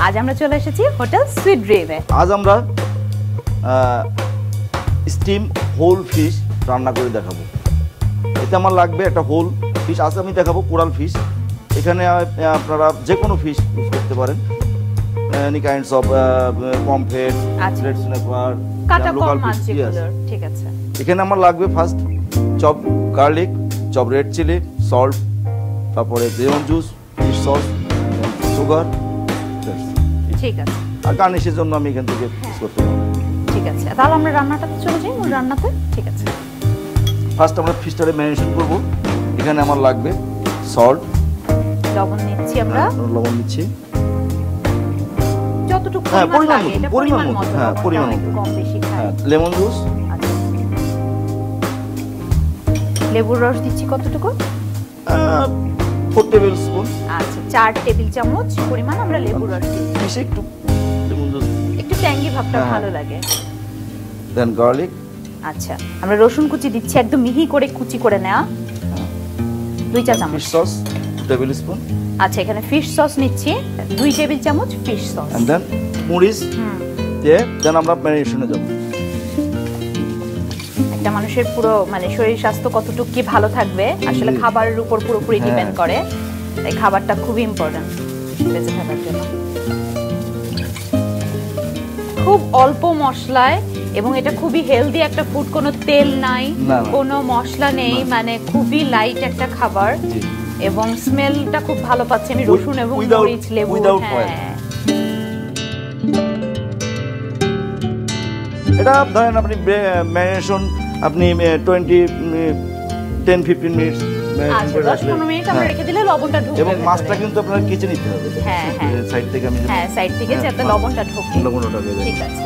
আজ আমরা চলে এসেছি হোটেল সুইট ড্রিমে। আজ আমরা স্টিম হোল ফিশ রান্না করে দেখাবো। এতে আমার লাগবে একটা হোল ফিশ। আজ আমি দেখাবো কোরাল ফিশ। এখানে আপনারা যে কোনো ফিশ ইউজ করতে পারেন, any kinds of pomfret, red snapper, local fish. ঠিক আছে। এখানে আমার লাগবে first chop garlic, chop red chilli, salt, তারপরে lemon juice, fish sauce, sugar. ঠিক আছে। আর গার্নিশের জন্য আমি এখান থেকে ইউজ করতে পারবো। ঠিক আছে, তাহলে আমরা রান্নাটাতে চলে যাই, মূল রান্নাতে। ঠিক আছে। ফার্স্ট আমরা ফিশটারে ম্যারিনেশন করব। এখানে আমার লাগবে সল্ট, লবণ নিচ্ছি আমরা। লবণ নিচ্ছি যতটুকু পরিমাণ মতো। হ্যাঁ, পরিমাণ মতো, কম বেশি খাই। হ্যাঁ, লেমন জুস। লেবুর রস দিচ্ছি কতটুকু? 4 টেবিল স্পুন। আচ্ছা, 4 টেবিল চামচ পরিমাণ আমরা লেবুর রস দিচ্ছি। বেশি একটু লেমন জুস, একটু ট্যাঙ্গি ভাবটা ভালো লাগে। দেন গার্লিক। আচ্ছা, আমরা রসুন কুচি দিচ্ছি, একদম মিহি করে কুচি করে নেওয়া, 2 চা চামচ। Fish sauce 2 tablespoon. আচ্ছা, এখানে ফিশ সস নিচ্ছি 2 টেবিল চামচ ফিশ সস। এন্ড দেন মরিচ দিয়ে দেন আমরা ম্যারিনেশনে যাব। একটা মানুষের পুরো মানে শরীর স্বাস্থ্য কতটুকু কি ভালো থাকবে আসলে খাবারের উপর পুরোপুরি ডিপেন্ড করে। তাই খাবারটা খুবই ইম্পর্টেন্ট বেঁচে থাকার জন্য। খুব অল্প মশলায় এবং এটা খুবই হেলদি একটা ফুড, কোনো তেল নাই, কোনো মশলা নেই, মানে খুবই লাইট একটা খাবার এবং স্মেলটা খুব ভালো পাচ্ছি আমি রসুন এবং মরিচ লেবু। এটা ধরেন আপনি ম্যারিনেশন আপনি 10-15 মিনিট আচ্ছা, 10-15 মিনিট আমরা রেখে দিলে লবণটা ঢুকবে এবং মাছটা কিন্তু আপনার কেচে নিতে হবে। হ্যাঁ হ্যাঁ, সাইড থেকে আমি হ্যাঁ সাইড থেকে যাতে লবণটা ঢোকে। লবণটা ঢোকে। ঠিক আছে।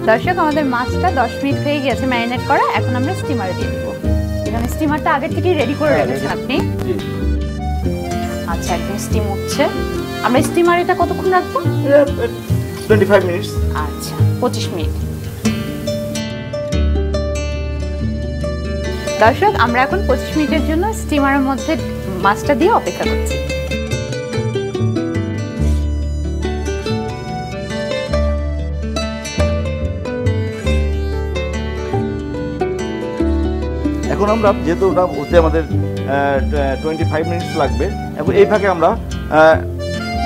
দর্শক, আমাদের মাছটা 10 মিনিট হয়ে গেছে ম্যারিনেট করা। এখন আমরা স্টিমারে দিয়ে দেব। এখানে স্টিমারটা আগে থেকে রেডি করে রেখেছেন আপনি। আচ্ছা, একদম স্টিম হচ্ছে। আমরা স্টিমারে এটা কতক্ষণ রাখবো? 25 মিনিট। আচ্ছা, 25 মিনিট। দর্শক, আমরা এখন 25 মিনিটের জন্য স্টিমারের মধ্যে মাছটা দিয়ে অপেক্ষা করছি। এখন আমরা যেহেতু ওটা হতে আমাদের 25 মিনিট লাগবে, এখন এই ফাঁকে আমরা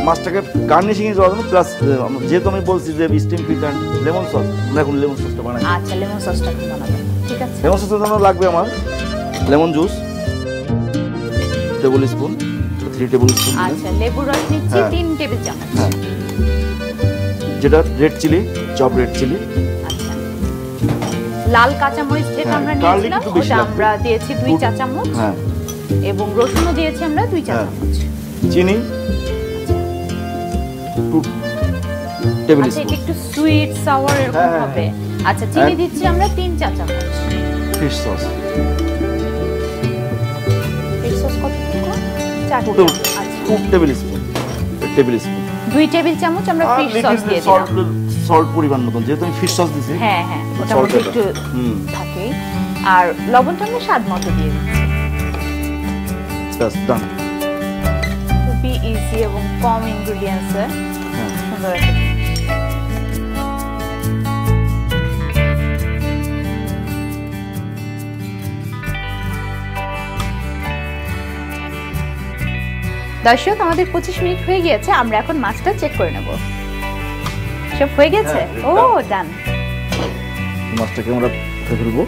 মাছটাকে গার্নিশিং এর জন্য প্লাস যেহেতু আমি বলছি যে steam fish and lemon sauce, আমরা এখন লেমন সসটা বানাই। আচ্ছা, লেমন সসটা বানাবেন। ঠিক আছে। লেমন সসের জন্য লাগবে আমার lemon juice 2 tablespoon, 3 tablespoon. আচ্ছা, লেবুর রস নিচ্ছি 3 টেবিল চামচ। হ্যাঁ, যেটা red chilli, chop red chilli. আচ্ছা, লাল কাঁচা মরিচ যেটা আমরা নিয়েছিলাম ওটা আমরা দিয়েছি 2 চা চামচ। হ্যাঁ, এবং রসুনও দিয়েছি আমরা 2 চা চামচ। চিনি 2 টেবিল স্পুন। আচ্ছা, এটা একটু সুইট সাওয়ার এরকম হবে। আচ্ছা, চিনি দিচ্ছি আমরা 3 চা চামচ। Fish sauce. ফিশ সস কতটুকু? 4 টেবিল স্পুন। 2 টেবিল চামচ আমরা ফিশ সস দিয়ে দিলাম। সল্ট পরিমাণ মতন, যেহেতু আমি ফিশ সস দিছি। হ্যাঁ হ্যাঁ, ওটা মধ্যে একটু থাকে। আর লবণটা আমরা স্বাদ মতো দিয়ে দিচ্ছি। বাস, ডান। খুবই ইজি এবং কম ইনগ্রেডিয়েন্টসে সুন্দর একটা। দর্শক, আমাদের 25 মিনিট হয়ে গিয়েছে। আমরা এখন মাছটা চেক করে নেব। সব হয়ে গেছে? ও ডান। মাছটাকে আমরা ফেলবো।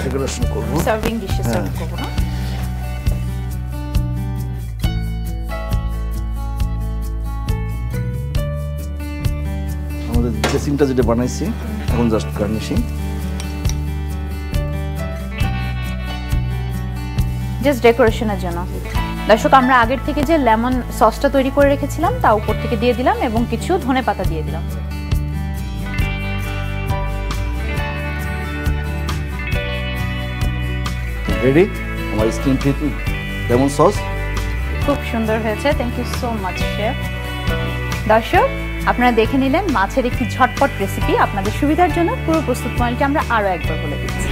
ডেকোরেশন করব, সার্ভিং ডিশে সার্ভ করব না। আমাদের ড্রেসিংটা যেটা বানাইছি এখন জাস্ট গার্নিশিং। জাস্ট ডেকোরেশনের জন্য। দর্শক, আমরা আগের থেকে যে লেমন সসটা তৈরি করে রেখেছিলাম তা উপর থেকে দিয়ে দিলাম এবং কিছু ধনেপাতা দিয়ে দিলাম। রেডি আমার স্টিম ফিশ লেমন সস খুব সুন্দর হয়েছে, thank you so much chef. দর্শক আপনারা দেখে নিলেন মাছের একটি ঝটপট রেসিপি। আপনাদের সুবিধার জন্য পুরো প্রস্তুত প্রণালীটি আমরা আরও একবার বলে দিচ্ছি।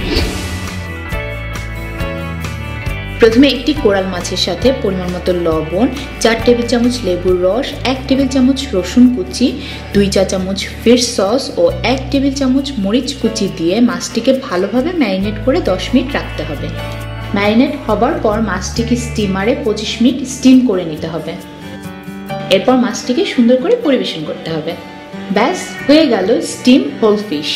প্রথমে একটি কোরাল মাছের সাথে পরিমাণ মতো লবণ, 4 টেবিল চামচ লেবুর রস, 1 টেবিল চামচ রসুন কুচি, 2 চা চামচ ফিশ সস ও 1 টেবিল চামচ মরিচ কুচি দিয়ে মাছটিকে ভালোভাবে ম্যারিনেট করে 10 মিনিট রাখতে হবে। ম্যারিনেট হবার পর মাছটিকে স্টিমারে 25 মিনিট স্টিম করে নিতে হবে। এরপর মাছটিকে সুন্দর করে পরিবেশন করতে হবে। ব্যাস হয়ে গেল স্টিম হোল ফিশ।